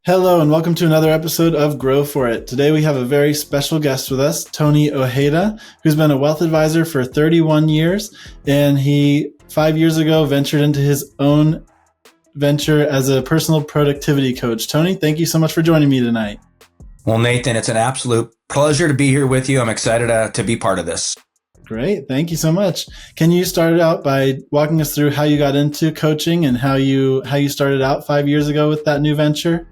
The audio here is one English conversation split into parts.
Hello and welcome to another episode of Grow For It. Today we have a very special guest with us, Tony Ojeda, who's been a wealth advisor for 31 years, and he 5 years ago ventured into his own venture as a personal productivity coach. Tony, thank you so much for joining me tonight. Well, Nathan, it's an absolute pleasure to be here with you. I'm excited to be part of this. Great. Thank you so much. Can you start out by walking us through how you got into coaching and how you started out 5 years ago with that new venture?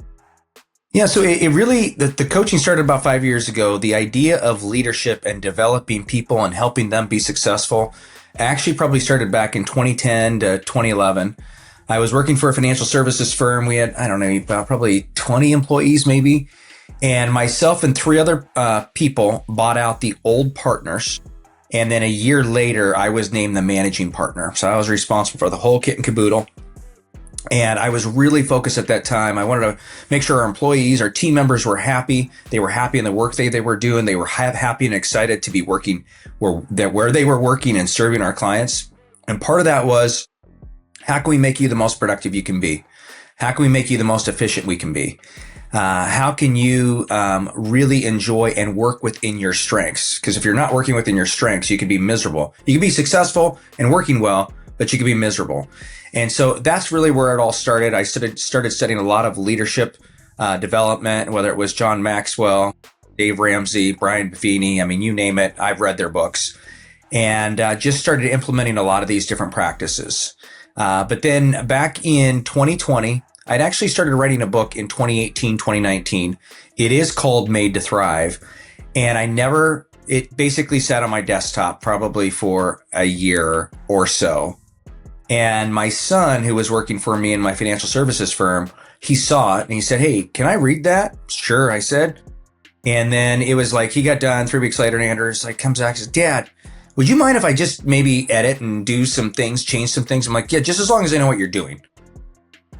Yeah, so the coaching started about 5 years ago. The idea of leadership and developing people and helping them be successful actually probably started back in 2010 to 2011. I was working for a financial services firm. We had, about probably 20 employees maybe. And myself and three other people bought out the old partners. And then a year later, I was named the managing partner. So I was responsible for the whole kit and caboodle. And I was really focused at that time. I wanted to make sure our employees, our team members were happy. They were happy in the work they were doing. They were happy and excited to be working where they were working and serving our clients. And part of that was, how can we make you the most productive you can be? How can we make you the most efficient we can be? How can you really enjoy and work within your strengths? Because if you're not working within your strengths, you could be miserable. You can be successful and working well, but you could be miserable. And so that's really where it all started. I started studying a lot of leadership development, whether it was John Maxwell, Dave Ramsey, Brian Buffini. I mean, you name it. I've read their books and just started implementing a lot of these different practices. But then back in 2020, I'd actually started writing a book in 2018, 2019. It is called Made to Thrive. And it basically sat on my desktop probably for a year or so. And my son, who was working for me in my financial services firm, he saw it and he said, "Hey, can I read that?" "Sure," I said. And then it was like, he got done 3 weeks later and Anders comes back and says, "Dad, would you mind if I just maybe edit and do some things, change some things?" I'm like, "Yeah, just as long as I know what you're doing."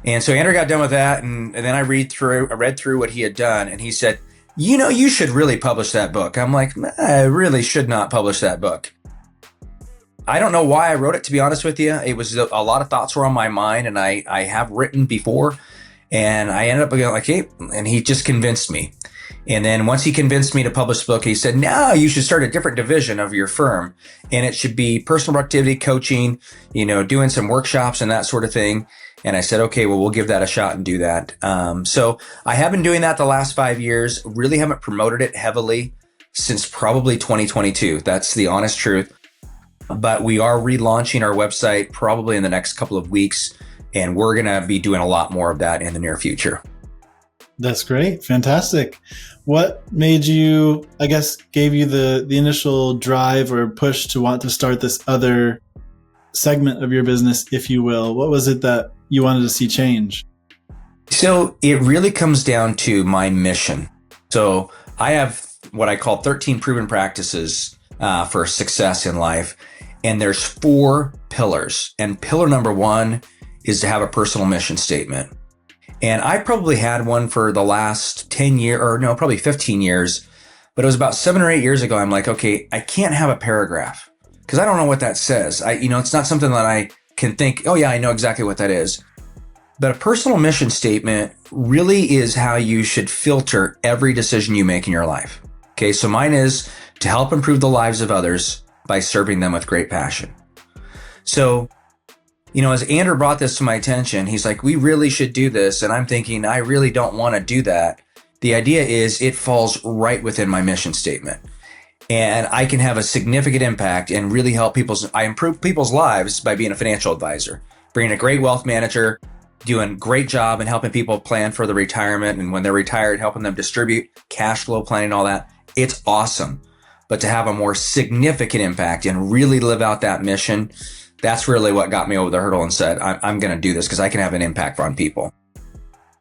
And so Andrew got done with that. And then I read through what he had done. And he said, "You should really publish that book." I'm like, "I really should not publish that book." I don't know why I wrote it, to be honest with you. It was a lot of thoughts were on my mind, and I have written before, and I ended up going like, "Hey," and he just convinced me. And then once he convinced me to publish the book, he said, "Now you should start a different division of your firm, and it should be personal productivity coaching, doing some workshops and that sort of thing." And I said, "Okay, well, we'll give that a shot and do that." So I have been doing that the last 5 years. Really haven't promoted it heavily since probably 2022. That's the honest truth. But we are relaunching our website probably in the next couple of weeks, and we're going to be doing a lot more of that in the near future. That's great. Fantastic. What made you, gave you the initial drive or push to want to start this other segment of your business, if you will? What was it that you wanted to see change? So it really comes down to my mission. So I have what I call 13 proven practices for success in life. And there's 4 pillars. And pillar number 1 is to have a personal mission statement. And I probably had one for the last 10 years, or no, probably 15 years. But it was about 7 or 8 years ago. I'm like, okay, I can't have a paragraph because I don't know what that says. It's not something that I can think, oh yeah, I know exactly what that is. But a personal mission statement really is how you should filter every decision you make in your life. Okay, so mine is to help improve the lives of others by serving them with great passion. So, as Andrew brought this to my attention, he's like, "We really should do this." And I'm thinking, I really don't want to do that. The idea is it falls right within my mission statement. And I can have a significant impact and really help I improve people's lives by being a financial advisor, bringing a great wealth manager, doing a great job and helping people plan for the retirement. And when they're retired, helping them distribute, cash flow planning, all that. It's awesome. But to have a more significant impact and really live out that mission, that's really what got me over the hurdle and said, I'm going to do this because I can have an impact on people.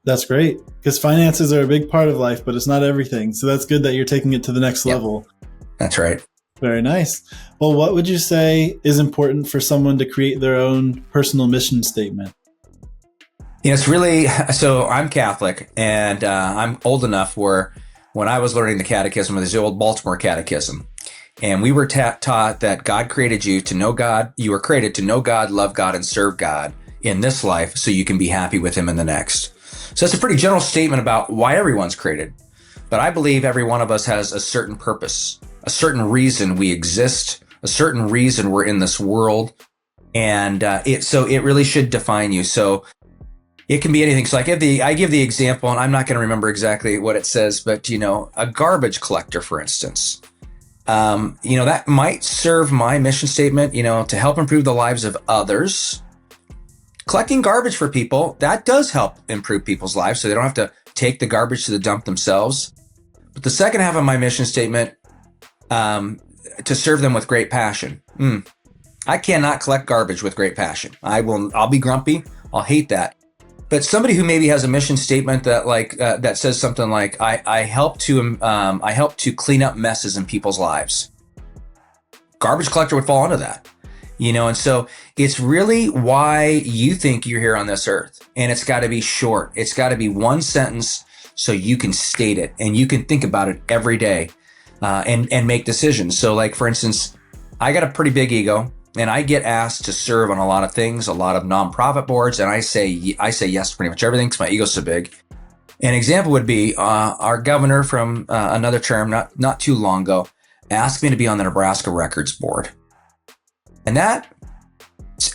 That's great, because finances are a big part of life, but it's not everything. So that's good that you're taking it to the next level. That's right. Very nice. Well, what would you say is important for someone to create their own personal mission statement? It's really, so I'm Catholic, and I'm old enough where when I was learning the catechism, it was the old Baltimore catechism. And we were taught that God created you to know God. You were created to know God, love God, and serve God in this life so you can be happy with him in the next. So that's a pretty general statement about why everyone's created. But I believe every one of us has a certain purpose, a certain reason we exist, a certain reason we're in this world. And it really should define you. So it can be anything. So I give the example, and I'm not going to remember exactly what it says, but a garbage collector, for instance, that might serve my mission statement, to help improve the lives of others. Collecting garbage for people, that does help improve people's lives, so they don't have to take the garbage to the dump themselves. But the second half of my mission statement, to serve them with great passion. I cannot collect garbage with great passion. I'll be grumpy. I'll hate that. But somebody who maybe has a mission statement that that says something like, I help to clean up messes in people's lives. Garbage collector would fall into that, and so it's really why you think you're here on this earth. And it's got to be short. It's got to be one sentence so you can state it and you can think about it every day and make decisions. So like, for instance, I got a pretty big ego. And I get asked to serve on a lot of things, a lot of nonprofit boards, and I say yes to pretty much everything because my ego's so big. An example would be our governor from another term, not too long ago, asked me to be on the Nebraska Records Board. And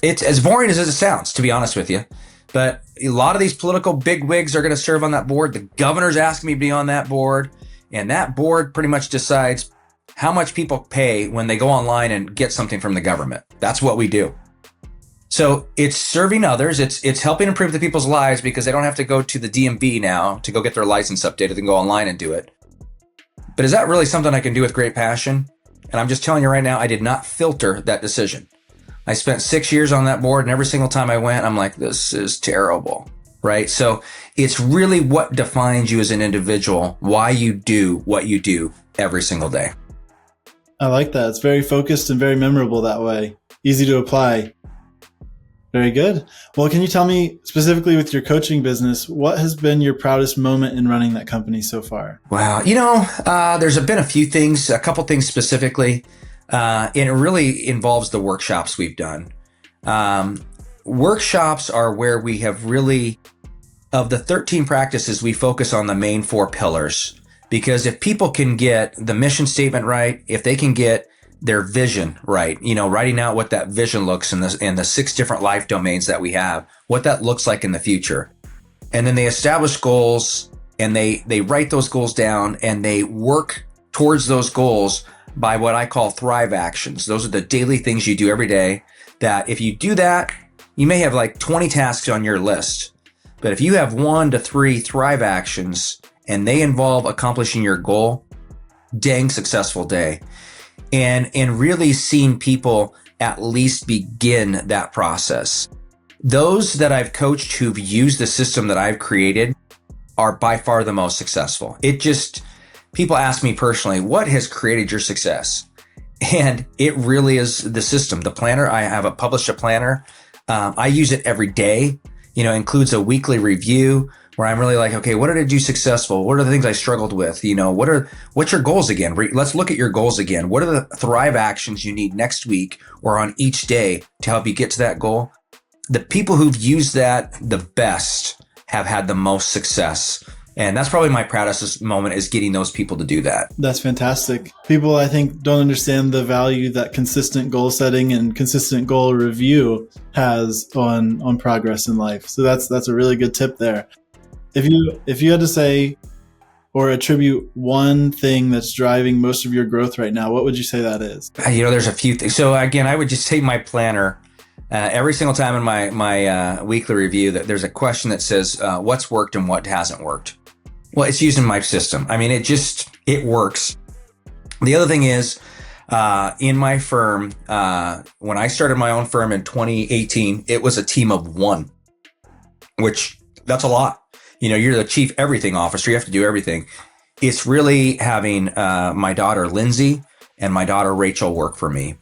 it's as boring as it sounds, to be honest with you. But a lot of these political bigwigs are going to serve on that board. The governor's asking me to be on that board, and that board pretty much decides how much people pay when they go online and get something from the government. That's what we do. So it's serving others. It's helping improve the people's lives because they don't have to go to the DMV now to go get their license updated and go online and do it. But is that really something I can do with great passion? And I'm just telling you right now, I did not filter that decision. I spent 6 years on that board, and every single time I went, I'm like, this is terrible, right? So it's really what defines you as an individual, why you do what you do every single day. I like that. It's very focused and very memorable that way. Easy to apply. Very good. Well, can you tell me specifically with your coaching business, what has been your proudest moment in running that company so far? Wow. There's been a few things, a couple things specifically, and it really involves the workshops we've done. Workshops are where we have really, of the 13 practices, we focus on the main 4 pillars. Because if people can get the mission statement right, if they can get their vision right, writing out what that vision looks in the 6 different life domains that we have, what that looks like in the future. And then they establish goals and they write those goals down and they work towards those goals by what I call thrive actions. Those are the daily things you do every day that if you do that, you may have like 20 tasks on your list. But if you have 1 to 3 thrive actions, and they involve accomplishing your goal, dang successful day. And really seeing people at least begin that process. Those that I've coached who've used the system that I've created are by far the most successful. People ask me personally, what has created your success? And it really is the system, the planner. I have published a planner. I use it every day, includes a weekly review, where I'm really like, okay, what did I do successful? What are the things I struggled with? What's your goals again? Let's look at your goals again. What are the thrive actions you need next week or on each day to help you get to that goal? The people who've used that the best have had the most success. And that's probably my proudest moment, is getting those people to do that. That's fantastic. People, I think, don't understand the value that consistent goal setting and consistent goal review has on progress in life. So that's a really good tip there. If you had to say or attribute one thing that's driving most of your growth right now, what would you say that is? There's a few things. So again, I would just take my planner. Every single time in my weekly review, that there's a question that says, what's worked and what hasn't worked? Well, it's using my system. I mean, it works. The other thing is, in my firm, when I started my own firm in 2018, it was a team of 1, which that's a lot. You're the chief everything officer. You have to do everything. It's really having my daughter, Lindsay, and my daughter, Rachel, work for me.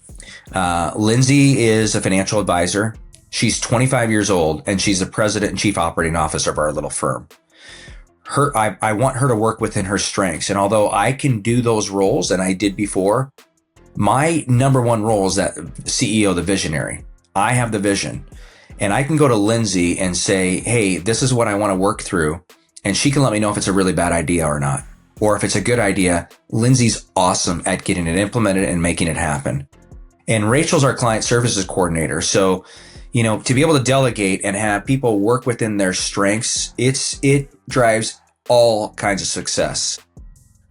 Lindsay is a financial advisor. She's 25 years old, and she's the president and chief operating officer of our little firm. I want her to work within her strengths. And although I can do those roles, and I did before, my number one role is that CEO, the visionary. I have the vision. And I can go to Lindsay and say, hey, this is what I want to work through. And she can let me know if it's a really bad idea or not. Or if it's a good idea. Lindsay's awesome at getting it implemented and making it happen. And Rachel's our client services coordinator. So, to be able to delegate and have people work within their strengths, it drives all kinds of success.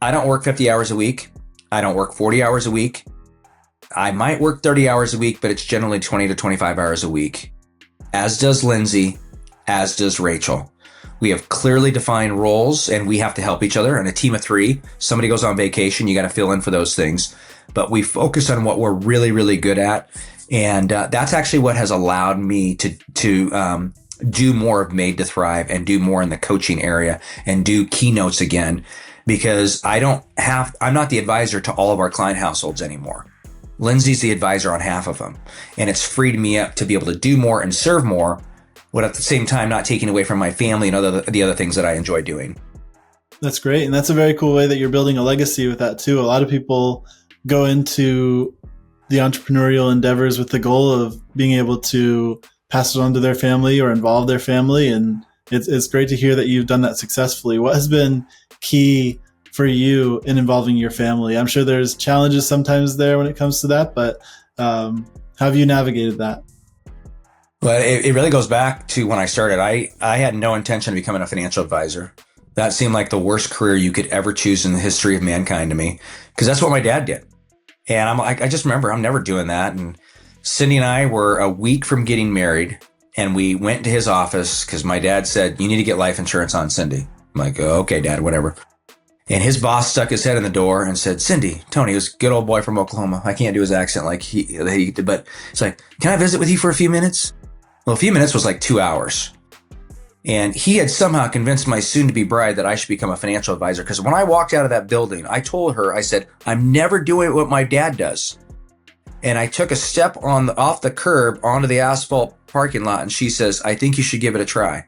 I don't work 50 hours a week. I don't work 40 hours a week. I might work 30 hours a week, but it's generally 20 to 25 hours a week. As does Lindsay, as does Rachel. We have clearly defined roles and we have to help each other. And a team of 3, somebody goes on vacation, you got to fill in for those things. But we focus on what we're really, really good at. And that's actually what has allowed me to do more of Made to Thrive and do more in the coaching area and do keynotes again, because I'm not the advisor to all of our client households anymore. Lindsay's the advisor on half of them. And it's freed me up to be able to do more and serve more, but at the same time, not taking away from my family and the other things that I enjoy doing. That's great. And that's a very cool way that you're building a legacy with that too. A lot of people go into the entrepreneurial endeavors with the goal of being able to pass it on to their family or involve their family. And it's great to hear that you've done that successfully. What has been key for you in involving your family? I'm sure there's challenges sometimes there when it comes to that, but how have you navigated that? Well, it really goes back to when I started. I had no intention of becoming a financial advisor. That seemed like the worst career you could ever choose in the history of mankind to me, because that's what my dad did. And I just remember I'm never doing that. And Cindy and I were a week from getting married, and we went to his office because my dad said, you need to get life insurance on Cindy. I'm like, oh, okay, Dad, whatever. And his boss stuck his head in the door and said, Cindy, Tony was a good old boy from Oklahoma. I can't do his accent like he did, but it's like, can I visit with you for a few minutes? Well, a few minutes was like 2 hours. And he had somehow convinced my soon-to-be bride that I should become a financial advisor. Because when I walked out of that building, I told her, I said, I'm never doing what my dad does. And I took a step off the curb onto the asphalt parking lot, and she says, I think you should give it a try.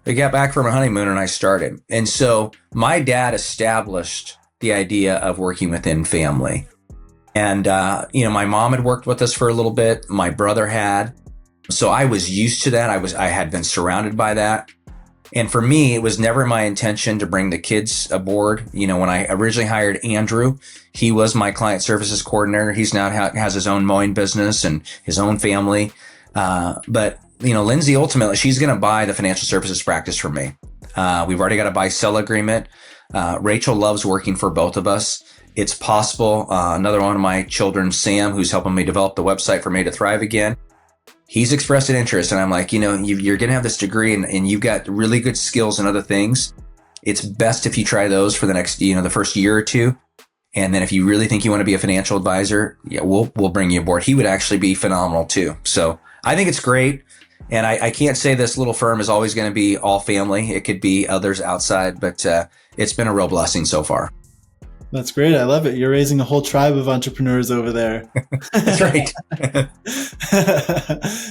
I got back from a honeymoon and I started. And so my dad established the idea of working within family. And, my mom had worked with us for a little bit. My brother had. So I was used to that. I had been surrounded by that. And for me, it was never my intention to bring the kids aboard. When I originally hired Andrew, he was my client services coordinator. He's now has his own mowing business and his own family. But Lindsay, ultimately, she's going to buy the financial services practice from me. We've already got a buy-sell agreement. Rachel loves working for both of us. It's possible. Another one of my children, Sam, who's helping me develop the website for Made to Thrive again, he's expressed an interest. And I'm like, you're going to have this degree and you've got really good skills and other things. It's best if you try those for the next, the first year or two. And then if you really think you want to be a financial advisor, yeah, we'll bring you aboard. He would actually be phenomenal too. So I think it's great. And I can't say this little firm is always going to be all family. It could be others outside, but it's been a real blessing so far. That's great. I love it. You're raising a whole tribe of entrepreneurs over there. That's right.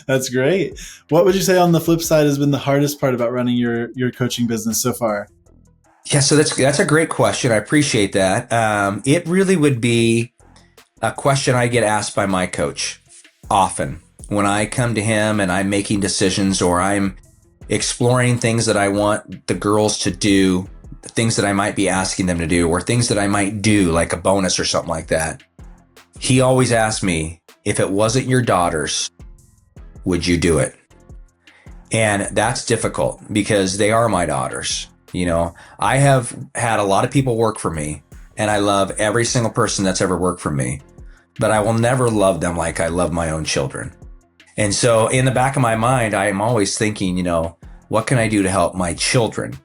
That's great. What would you say on the flip side has been the hardest part about running your coaching business so far? Yeah, so that's a great question. I appreciate that. It really would be a question I get asked by my coach often when I come to him and I'm making decisions or I'm exploring things that I want the girls to do, things that I might be asking them to do, or things that I might do like a bonus or something like that. He always asks me, if it wasn't your daughters, would you do it? And that's difficult because they are my daughters. I have had a lot of people work for me and I love every single person that's ever worked for me, but I will never love them like I love my own children. And so in the back of my mind, I am always thinking, what can I do to help my children?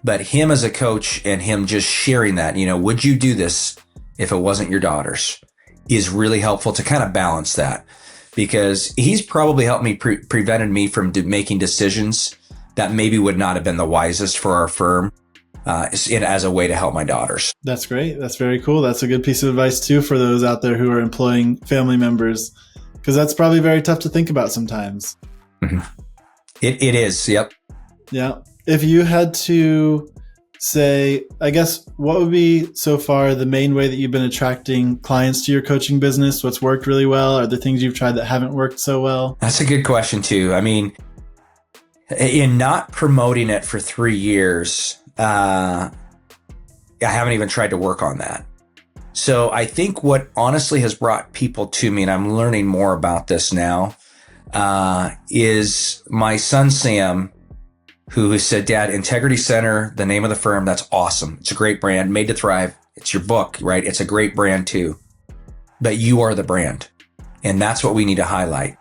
But him as a coach and him just sharing that, would you do this if it wasn't your daughters, is really helpful to kind of balance that, because he's probably helped me prevented me from making decisions that maybe would not have been the wisest for our firm as a way to help my daughters. That's great. That's very cool. That's a good piece of advice too for those out there who are employing family members, because that's probably very tough to think about sometimes. Mm-hmm. It is. Yep. Yeah. If you had to say, I guess, what would be so far the main way that you've been attracting clients to your coaching business? What's worked really well? Are there things you've tried that haven't worked so well? That's a good question too. I mean, in not promoting it for 3 years, I haven't even tried to work on that. So I think what honestly has brought people to me, and I'm learning more about this now, is my son, Sam, who has said, Dad, Integrity Center, the name of the firm, that's awesome. It's a great brand, Made to Thrive. It's your book, right? It's a great brand too, but you are the brand. And that's what we need to highlight,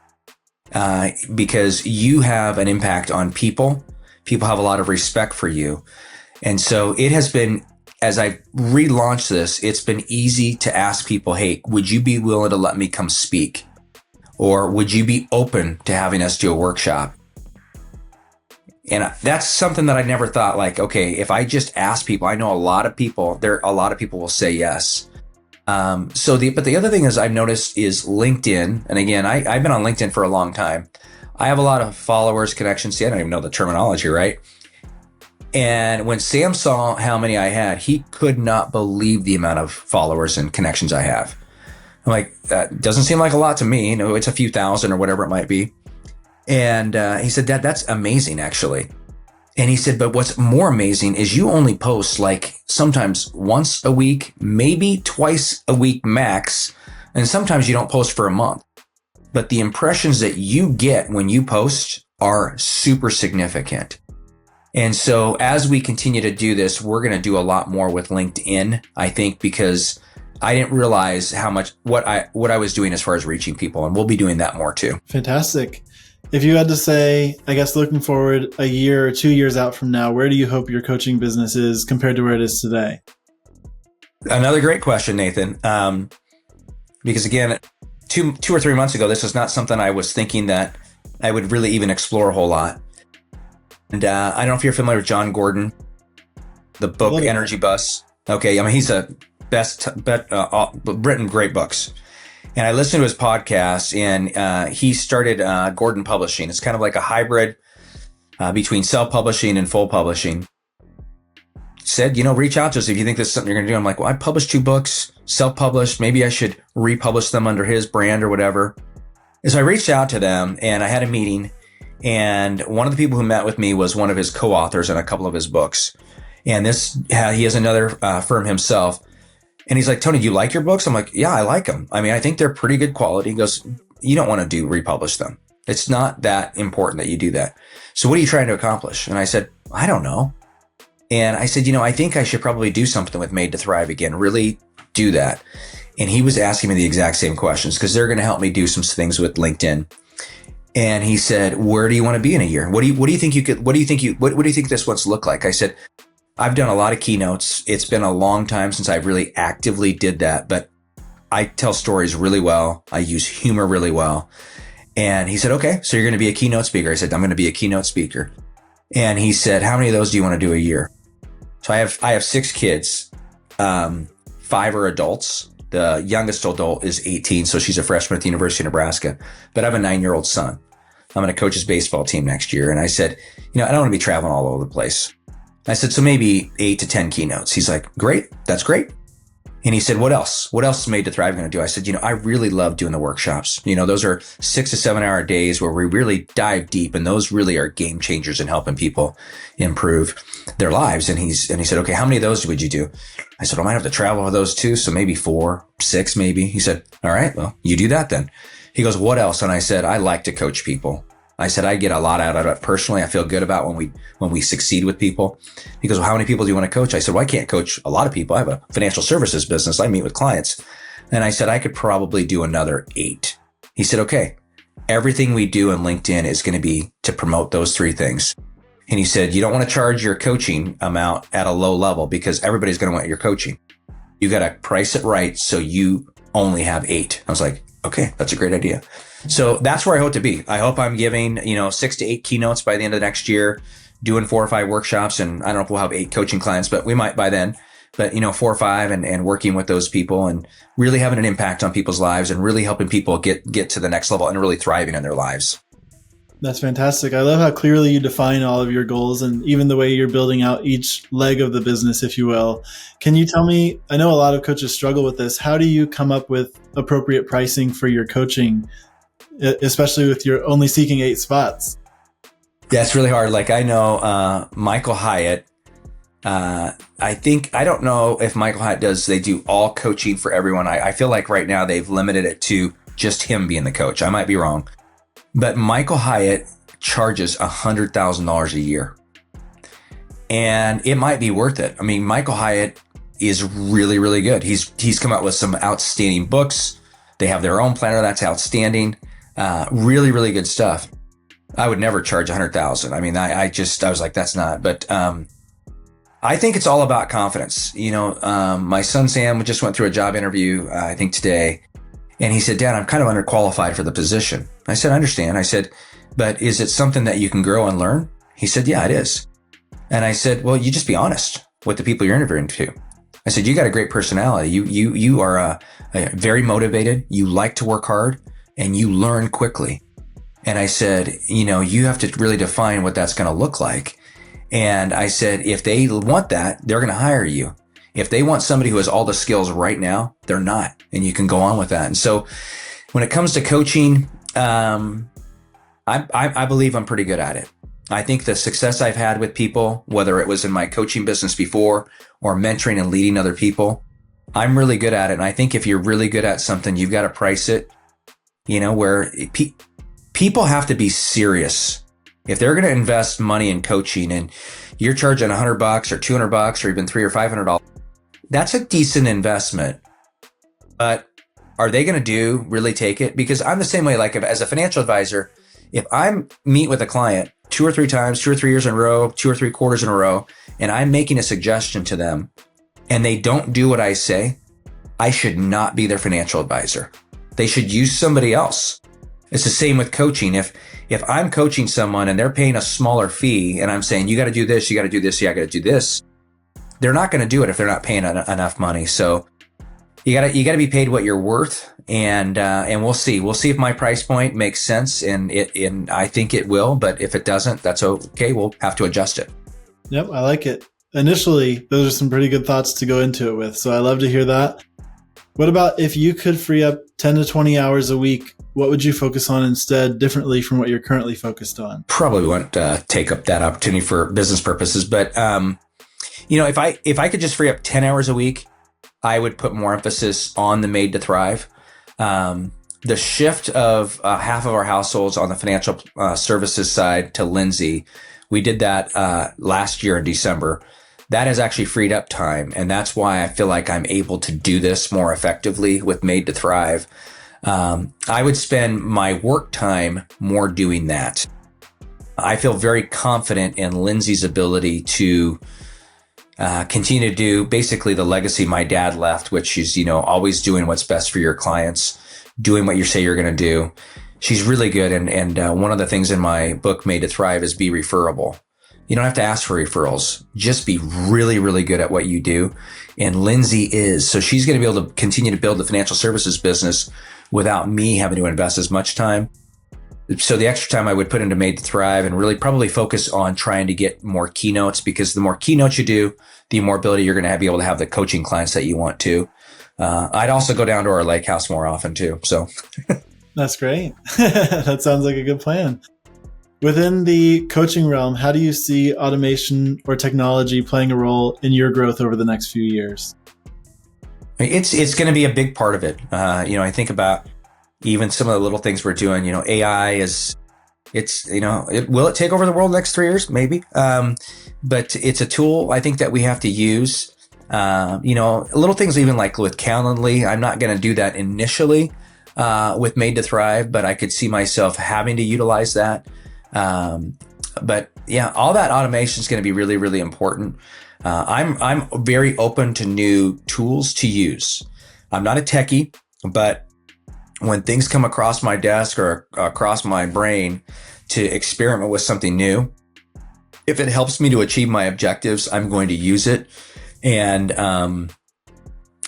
because you have an impact on people. People have a lot of respect for you. And so it has been, as I relaunched this, it's been easy to ask people, hey, would you be willing to let me come speak? Or would you be open to having us do a workshop? And that's something that I never thought, like, okay, if I just ask people, I know a lot of people will say yes. But the other thing is I've noticed is LinkedIn. And again, I've been on LinkedIn for a long time. I have a lot of followers, connections. See, I don't even know the terminology, right? And when Sam saw how many I had, he could not believe the amount of followers and connections I have. I'm like, that doesn't seem like a lot to me. You know, it's a few thousand or whatever it might be. And he said, Dad, that's amazing, actually. And he said, but what's more amazing is you only post like sometimes once a week, maybe twice a week max. And sometimes you don't post for a month. But the impressions that you get when you post are super significant. And so as we continue to do this, we're going to do a lot more with LinkedIn, I think, because I didn't realize how much what I was doing as far as reaching people. And we'll be doing that more too. Fantastic. If you had to say, I guess looking forward a year or 2 years out from now, where do you hope your coaching business is compared to where it is today? Another great question, Nathan. Because again, two or 3 months ago, this was not something I was thinking that I would really even explore a whole lot. And I don't know if you're familiar with John Gordon, the book Energy Bus. Okay, I mean, he's a written great books. And I listened to his podcast, and he started Gordon Publishing. It's kind of like a hybrid between self-publishing and full publishing. Said, reach out to us if you think this is something you're going to do. I'm like, well, I published 2 books, self-published. Maybe I should republish them under his brand or whatever. And so I reached out to them, and I had a meeting. And one of the people who met with me was one of his co-authors in a couple of his books. And he has another firm himself. And he's like, Tony, do you like your books? I'm like, yeah, I like them. I mean, I think they're pretty good quality. He goes, you don't want to republish them. It's not that important that you do that. So what are you trying to accomplish? And I said, I don't know. And I said, I think I should probably do something with Made to Thrive again, really do that. And he was asking me the exact same questions because they're going to help me do some things with LinkedIn. And he said, where do you want to be in a year? What do you think this one's look like? I said, I've done a lot of keynotes. It's been a long time since I really actively did that, but I tell stories really well. I use humor really well. And he said, okay, so you're going to be a keynote speaker. I said, I'm going to be a keynote speaker. And he said, how many of those do you want to do a year? So I have 6 kids. 5 are adults. The youngest adult is 18. So she's a freshman at the University of Nebraska, but I have a 9-year-old son. I'm going to coach his baseball team next year. And I said, I don't want to be traveling all over the place. I said, so maybe 8 to 10 keynotes. He's like, great. That's great. And he said, what else? What else is Made to Thrive going to do? I said, I really love doing the workshops. Those are 6 to 7 hour days where we really dive deep. And those really are game changers in helping people improve their lives. And he said, okay, how many of those would you do? I said, I might have to travel for those too. So maybe 4, 6, maybe. He said, all right, well, you do that then. He goes, what else? And I said, I like to coach people. I said, I get a lot out of it personally. I feel good about when we succeed with people. He goes, well, how many people do you want to coach? I said, well, I can't coach a lot of people. I have a financial services business. I meet with clients. And I said, I could probably do another 8. He said, okay, everything we do in LinkedIn is going to be to promote those 3 things. And he said, you don't want to charge your coaching amount at a low level because everybody's going to want your coaching. You got to price it right so you only have 8. I was like, okay, that's a great idea. So that's where I hope to be. I hope I'm giving, 6 to 8 keynotes by the end of next year, doing 4 or 5 workshops. And I don't know if we'll have 8 coaching clients, but we might by then. But, 4 or 5 and working with those people and really having an impact on people's lives and really helping people get to the next level and really thriving in their lives. That's fantastic. I love how clearly you define all of your goals and even the way you're building out each leg of the business, if you will. Can you tell me, I know a lot of coaches struggle with this. How do you come up with appropriate pricing for your coaching, especially with you're only seeking 8 spots? Yeah, it's really hard. Like I know Michael Hyatt. I don't know if Michael Hyatt they do all coaching for everyone. I feel like right now they've limited it to just him being the coach. I might be wrong. But Michael Hyatt charges $100,000 a year. And it might be worth it. I mean, Michael Hyatt is really, really good. He's come out with some outstanding books. They have their own planner that's outstanding. Really, really good stuff. I would never charge $100,000. I mean, I was like, that's not. But I think it's all about confidence. You know, my son Sam just went through a job interview, I think today. And he said, Dad, I'm kind of underqualified for the position. I said, I understand. I said, but is it something that you can grow and learn? He said, yeah, it is. And I said, well, you just be honest with the people you're interviewing to. I said, you got a great personality. You are very motivated. You like to work hard and you learn quickly. And I said, you know, you have to really define what that's going to look like. And I said, if they want that, they're going to hire you. If they want somebody who has all the skills right now, they're not. And you can go on with that. And so when it comes to coaching, I believe I'm pretty good at it. I think the success I've had with people, whether it was in my coaching business before or mentoring and leading other people, I'm really good at it. And I think if you're really good at something, you've got to price it, you know, where people have to be serious. If they're going to invest money in coaching and you're charging $100 or $200 or even $300 or $500, that's a decent investment. But are they going to really take it? Because I'm the same way, like as a financial advisor, if I meet with a client 2 or 3 times, 2 or 3 years in a row, 2 or 3 quarters in a row, and I'm making a suggestion to them and they don't do what I say, I should not be their financial advisor. They should use somebody else. It's the same with coaching. If I'm coaching someone and they're paying a smaller fee and I'm saying, you got to do this, you got to do this, you got to do this, they're not going to do it if they're not paying enough money. So you got to be paid what you're worth, and we'll see. We'll see if my price point makes sense, and I think it will. But if it doesn't, that's okay. We'll have to adjust it. Yep, I like it. Initially, those are some pretty good thoughts to go into it with. So I love to hear that. What about if you could free up 10 to 20 hours a week? What would you focus on instead, differently from what you're currently focused on? Probably won't take up that opportunity for business purposes, but you know, if I could just free up 10 hours a week, I would put more emphasis on the Made to Thrive. The shift of half of our households on the financial services side to Lindsay, we did that last year in December. That has actually freed up time. And that's why I feel like I'm able to do this more effectively with Made to Thrive. I would spend my work time more doing that. I feel very confident in Lindsay's ability to continue to do basically the legacy my dad left, which is, you know, always doing what's best for your clients, doing what you say you're going to do. She's really good. And one of the things in my book, Made to Thrive, is be referable. You don't have to ask for referrals. Just be really, really good at what you do. And Lindsay is. So she's going to be able to continue to build the financial services business without me having to invest as much time. So the extra time I would put into Made to Thrive and really probably focus on trying to get more keynotes, because the more keynotes you do, the more ability you're going to be able to have the coaching clients that you want to. I'd also go down to our lake house more often too. So that's great. That sounds like a good plan. Within the coaching realm, how do you see automation or technology playing a role in your growth over the next few years? It's going to be a big part of it. You know, I think about even some of the little things we're doing. You know, AI will it take over the world next 3 years? Maybe. But it's a tool I think that we have to use. You know, little things even like with Calendly. I'm not going to do that initially with Made to Thrive, but I could see myself having to utilize that. But yeah, all that automation is going to be really, really important. I'm very open to new tools to use. I'm not a techie, but when things come across my desk or across my brain to experiment with something new, if it helps me to achieve my objectives, I'm going to use it. And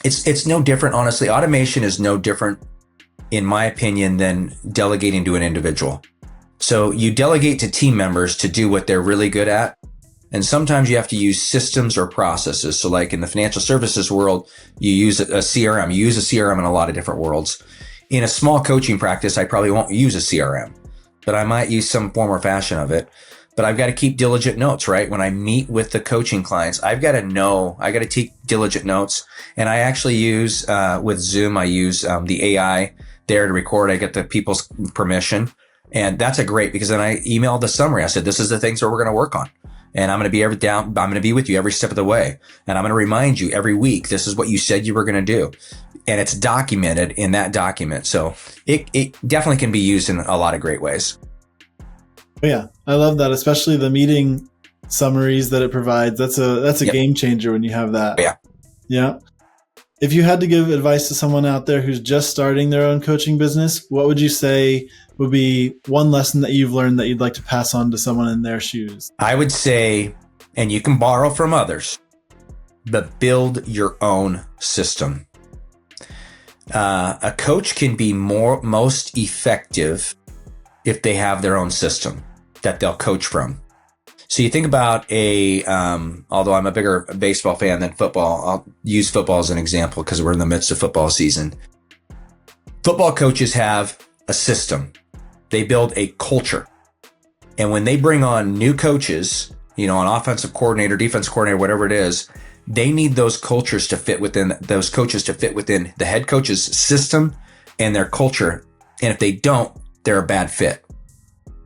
it's no different, honestly. Automation is no different, in my opinion, than delegating to an individual. So you delegate to team members to do what they're really good at. And sometimes you have to use systems or processes. So like in the financial services world, you use a CRM. You use a CRM in a lot of different worlds. In a small coaching practice, I probably won't use a CRM, but I might use some form or fashion of it. But I've got to keep diligent notes, right? When I meet with the coaching clients, I got to take diligent notes. And I actually use, with Zoom, I use the AI there to record. I get the people's permission. And that's a great, because then I emailed the summary. I said, this is the things that we're going to work on. And I'm going to be with you every step of the way. And I'm going to remind you every week, this is what you said you were going to do. And it's documented in that document. So it definitely can be used in a lot of great ways. Yeah, I love that, especially the meeting summaries that it provides. That's a Yep. game changer when you have that. Yeah. Yeah. If you had to give advice to someone out there who's just starting their own coaching business, what would you say would be one lesson that you've learned that you'd like to pass on to someone in their shoes? I would say, and you can borrow from others, but build your own system. A coach can be most effective if they have their own system that they'll coach from. So you think about although I'm a bigger baseball fan than football, I'll use football as an example because we're in the midst of football season. Football coaches have a system. They build a culture. And when they bring on new coaches, an offensive coordinator, defense coordinator, whatever it is, they need those coaches to fit within the head coach's system and their culture. And if they don't, they're a bad fit.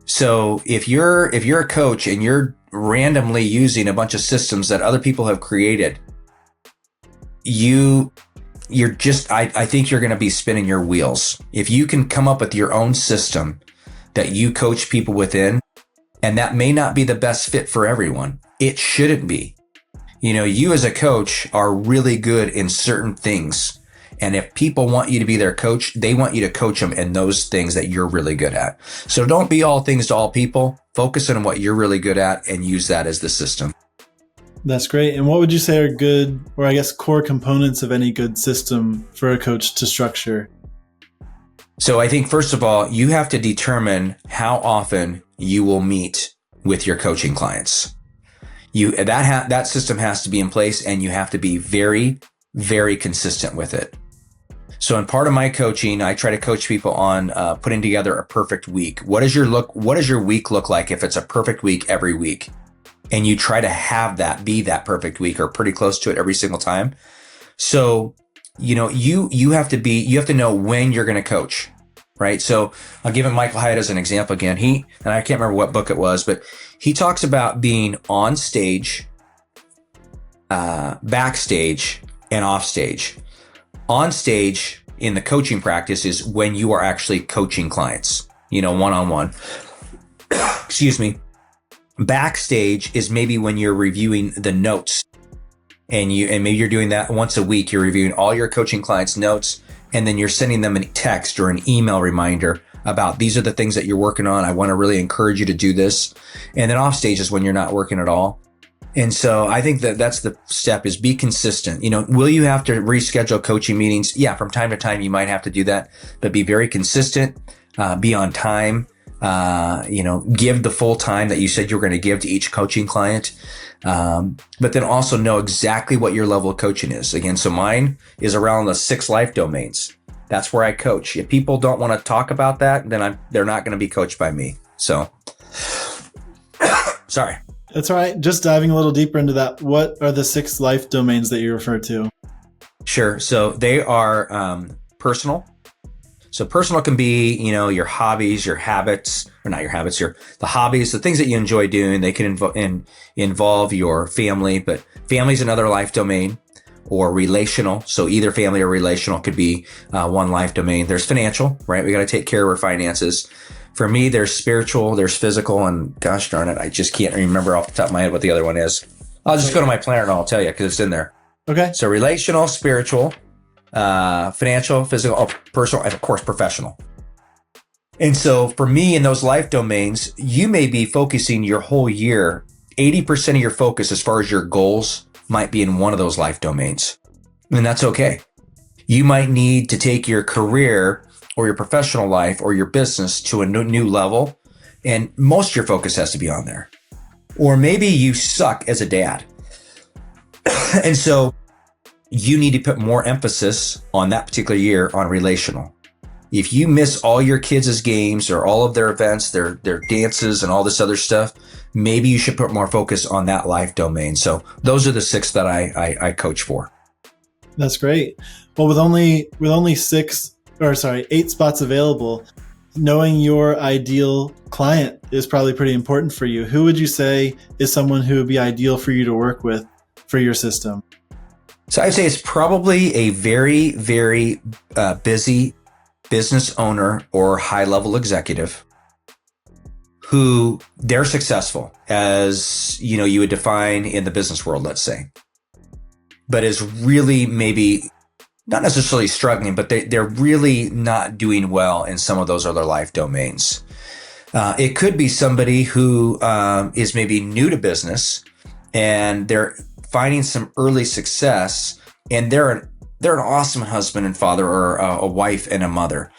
So if you're a coach and you're randomly using a bunch of systems that other people have created, I think you're going to be spinning your wheels. If you can come up with your own system that you coach people within, and that may not be the best fit for everyone, it shouldn't be. You as a coach are really good in certain things. And if people want you to be their coach, they want you to coach them in those things that you're really good at. So don't be all things to all people. Focus on what you're really good at and use that as the system. That's great. And what would you say are good, or I guess core components of any good system for a coach to structure? So I think, first of all, you have to determine how often you will meet with your coaching clients. That system has to be in place, and you have to be very, very consistent with it. So in part of my coaching, I try to coach people on putting together a perfect week. What does your week look like if it's a perfect week every week? And you try to have that be that perfect week or pretty close to it every single time. So, you have to know when you're going to coach, right? So I'll give Michael Hyatt as an example again. And I can't remember what book it was, but he talks about being on stage, backstage, and off stage. On stage in the coaching practice is when you are actually coaching clients, one-on-one. Excuse me. Backstage is maybe when you're reviewing the notes, and maybe you're doing that once a week. You're reviewing all your coaching clients' notes, and then you're sending them a text or an email reminder about these are the things that you're working on. I want to really encourage you to do this. And then off stage is when you're not working at all. And so I think that's the step, is be consistent. Will you have to reschedule coaching meetings? Yeah, from time to time, you might have to do that, but be very consistent, be on time, give the full time that you said you were going to give to each coaching client. But then also know exactly what your level of coaching is. Again, so mine is around the 6 life domains. That's where I coach. If people don't want to talk about that, then they're not going to be coached by me. So, sorry. That's all right. Just diving a little deeper into that. What are the 6 life domains that you refer to? Sure. So they are personal. So personal can be, your hobbies, your habits, or not your habits, the hobbies, the things that you enjoy doing. They can involve your family, but family is another life domain. Or relational. So either family or relational could be one life domain. There's financial, right? We got to take care of our finances. For me, there's spiritual, there's physical, and gosh darn it, I just can't remember off the top of my head what the other one is. I'll just go to my planner and I'll tell you because it's in there. Okay. So relational, spiritual, financial, physical, personal, and of course, professional. And so for me in those life domains, you may be focusing your whole year, 80% of your focus as far as your goals might be in one of those life domains. And that's okay. You might need to take your career or your professional life or your business to a new level. And most of your focus has to be on there. Or maybe you suck as a dad. And so you need to put more emphasis on that particular year on relational. If you miss all your kids' games or all of their events, their dances and all this other stuff, maybe you should put more focus on that life domain. So those are the 6 that I coach for. That's great. Well, with only 8 spots available, knowing your ideal client is probably pretty important for you. Who would you say is someone who would be ideal for you to work with for your system? So I'd say it's probably a very, very busy business owner or high-level executive who they're successful as, you would define in the business world, let's say, but is really maybe not necessarily struggling, but they're really not doing well in some of those other life domains. It could be somebody who is maybe new to business and they're finding some early success, and they're an awesome husband and father, or a wife and a mother.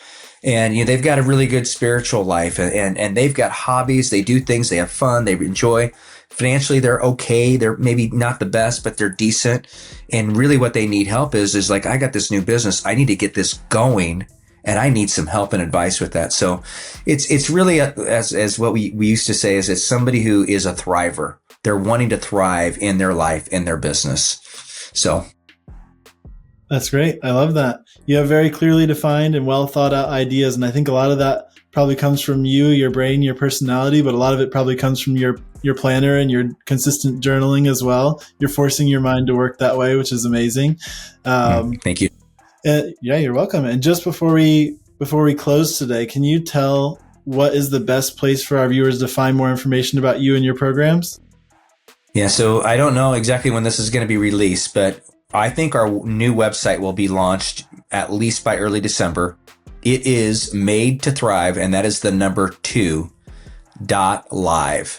And they've got a really good spiritual life, and they've got hobbies. They do things, they have fun, they enjoy. Financially, they're okay. They're maybe not the best, but they're decent. And really what they need help is like, I got this new business. I need to get this going, and I need some help and advice with that. So it's really, as what we used to say, is it's somebody who is a thriver. They're wanting to thrive in their life, in their business. So that's great. I love that. You have very clearly defined and well thought out ideas. And I think a lot of that probably comes from you, your brain, your personality, but a lot of it probably comes from your planner and your consistent journaling as well. You're forcing your mind to work that way, which is amazing. Thank you. Yeah, you're welcome. And just before we close today, can you tell what is the best place for our viewers to find more information about you and your programs? Yeah, so I don't know exactly when this is going to be released, but I think our new website will be launched at least by early December. It is Made to Thrive, and that is the number 2.live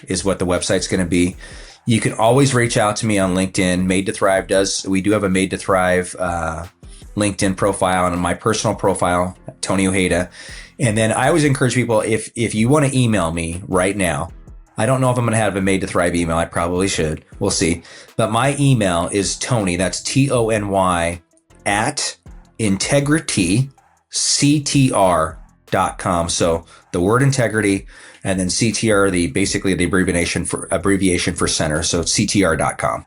is what the website's going to be. You can always reach out to me on LinkedIn. Made to Thrive we do have a Made to Thrive LinkedIn profile, and on my personal profile, Tony Ojeda. And then I always encourage people, if you want to email me right now, I don't know if I'm going to have a Made to Thrive email. I probably should. We'll see. But my email is Tony, that's TONY, at integrityctr.com. So the word integrity and then CTR, basically the abbreviation for center. So it's CTR.com.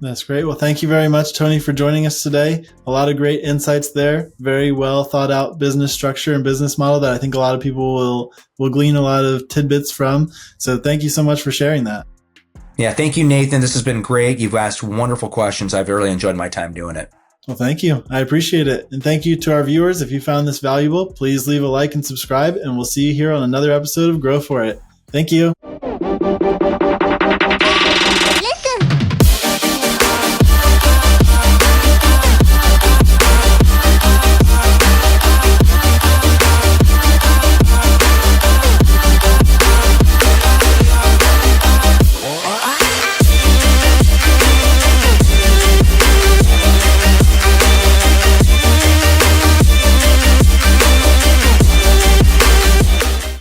That's great. Well, thank you very much, Tony, for joining us today. A lot of great insights there. Very well thought out business structure and business model that I think a lot of people will glean a lot of tidbits from. So thank you so much for sharing that. Yeah, thank you, Nathan. This has been great. You've asked wonderful questions. I've really enjoyed my time doing it. Well, thank you. I appreciate it. And thank you to our viewers. If you found this valuable, please leave a like and subscribe, and we'll see you here on another episode of Grow For It. Thank you.